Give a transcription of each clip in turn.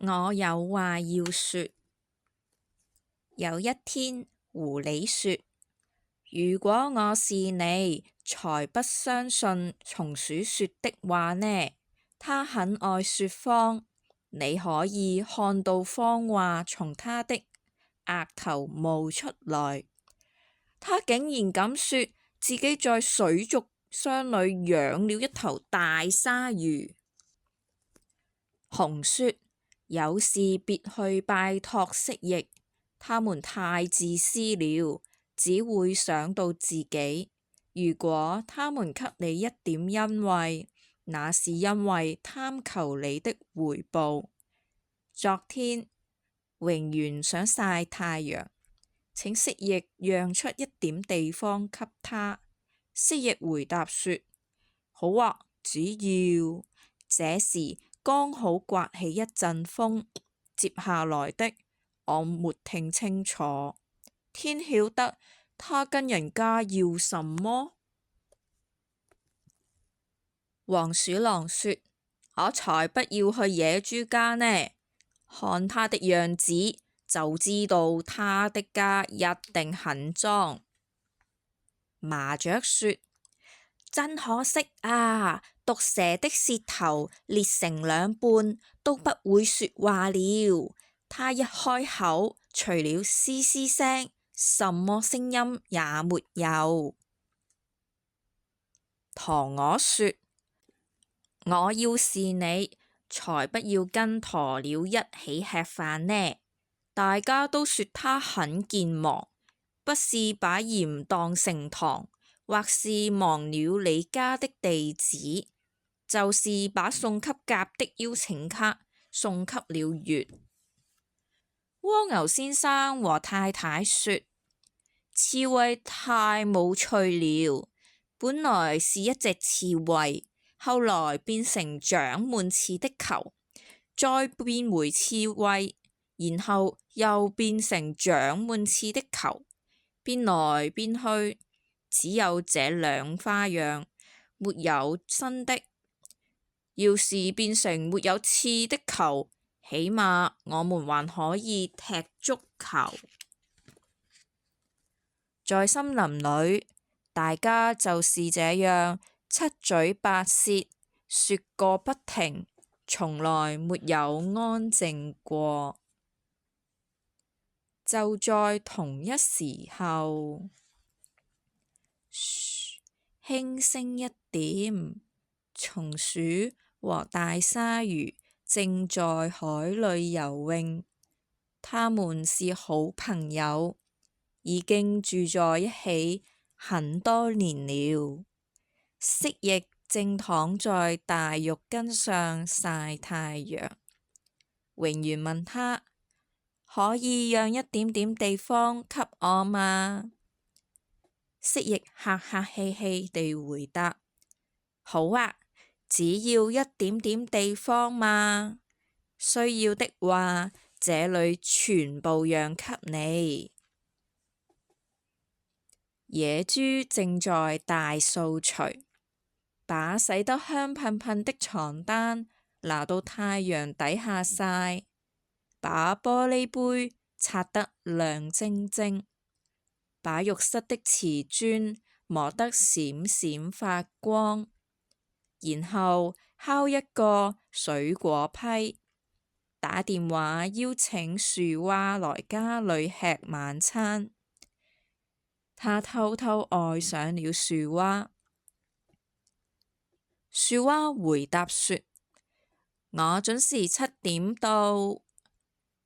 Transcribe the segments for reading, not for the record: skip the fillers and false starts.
我有話要說。有一天，狐狸說：如果我是你，才不相信松鼠說的話呢。它很愛說謊，你可以看到謊話從它的額頭冒出來。它竟然敢說自己在水族箱裏養了一頭大鯊魚。熊說：有事別去拜託蜥蜴，他們太自私了，只會想到自己。如果他們給你一點恩惠，那是因為貪求你的回報。昨天，蠑螈想曬太陽，請蜥蜴讓出一點地方給他。蜥蜴回答說：好啊，只要。這時剛好颳起一陣風，接下來的我沒聽清楚。天曉得他跟人家要什麼？黃鼠狼說：我才不要去野豬家呢，看他的樣子就知道他的家一定很髒。麻雀說：真可惜啊，毒蛇的舌頭裂成兩半都不會說話了，它一開口，除了嘶嘶聲，什麼聲音也沒有。唐鵝說：我要是你，才不要跟鴕鳥一起吃飯呢，大家都說它很健忘，不是把鹽當成糖，或是忘了你家的地址，就是把送給甲的邀請卡送給了乙。蝸牛先生和太太說：刺蝟太無趣了，本來是一隻刺蝟，後來變成長滿刺的球，再變回刺蝟，然後又變成長滿刺的球，變來變去，只有這兩花樣，沒有新的。要是變成沒有刺的球，起碼我們還可以踢足球。在森林裏，大家就是這樣七嘴八舌說個不停，從來沒有安靜過。就在同一時候，噓，輕聲一點，松鼠和大鯊魚正在海裏游泳，他們是好朋友，已經住在一起很多年了。蜥蜴正躺在大浴巾上曬太陽，蠑螈問他：可以讓一點點地方給我嗎？蜥蜴客客氣氣地回答：好啊，只要一點點地方嘛，需要的話，這裏全部讓給你。野豬正在大掃除，把洗得香噴噴的床單拿到太陽底下曬，把玻璃杯擦得亮晶晶，把浴室的瓷磚磨得閃閃發光，然後敲一個水果批，打電話邀請樹蛙來家裏吃晚餐。他偷偷愛上了樹蛙。樹蛙回答說：我準時7點到，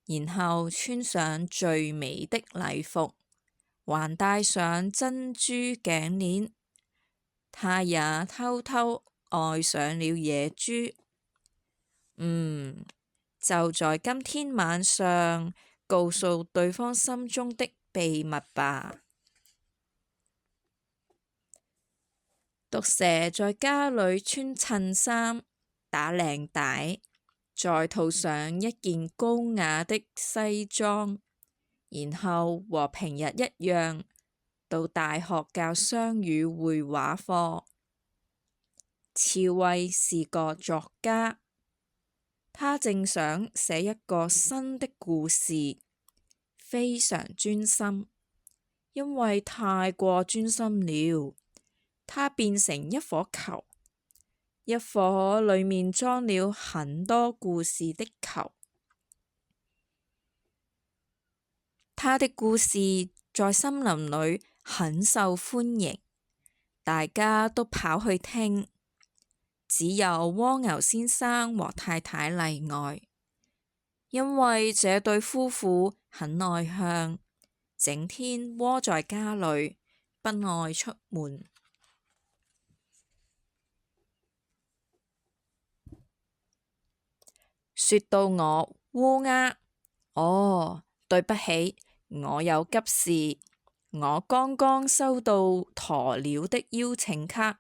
然後穿上最美的禮服，還戴上珍珠頸鏈。他也偷偷愛上了野豬。就在今天晚上，告訴對方心中的秘密吧。毒蛇在家裏穿襯衫，打領帶，再套上一件高雅的西裝，然後和平日一樣到大學教雙語繪畫課。刺蝟是個作家。他正想寫一個新的故事，非常專心，因為太過專心了，他變成一顆球，一顆裡面裝了很多故事的球。他的故事在森林裡很受歡迎，大家都跑去聽，只有蝸牛先生和太太例外，因為這對夫婦很內向，整天窩在家裡，不愛出門。說到我，烏鴉，哦，對不起，我有急事，我剛剛收到鴕鳥的邀請卡，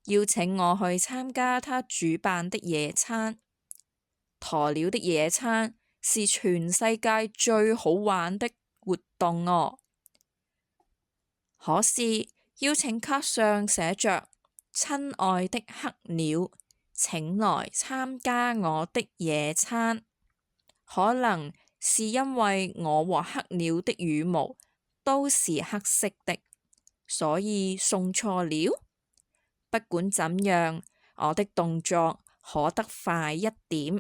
邀請我去參加他主辦的野餐。鴕鳥的野餐是全世界最好玩的活動哦。可是邀請卡上寫着：親愛的黑鳥，請來參加我的野餐。可能是因為我和黑鳥的羽毛都是黑色的，所以送錯了。不管怎樣，我的動作可得快一點，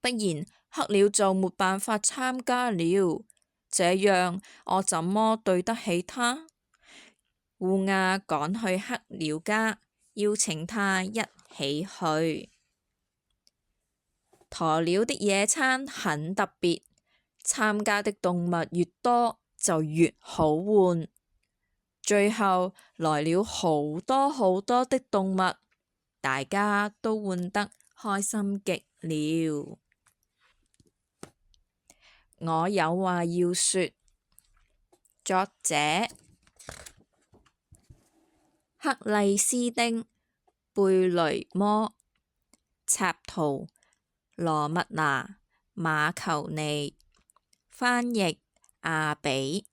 不然黑鳥就沒辦法參加了。這樣我怎麼對得起他？烏鴉趕去黑鳥家，邀請他一起去。鴕鳥的野餐很特別，參加的動物越多就越好玩。最後來了好多好多的動物，大家都玩得開心極了。我有話要說。作者：克麗斯汀·貝雷摩，插圖：羅密娜·馬球尼，翻譯：阿比，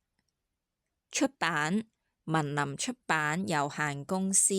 出版：文林出版有限公司。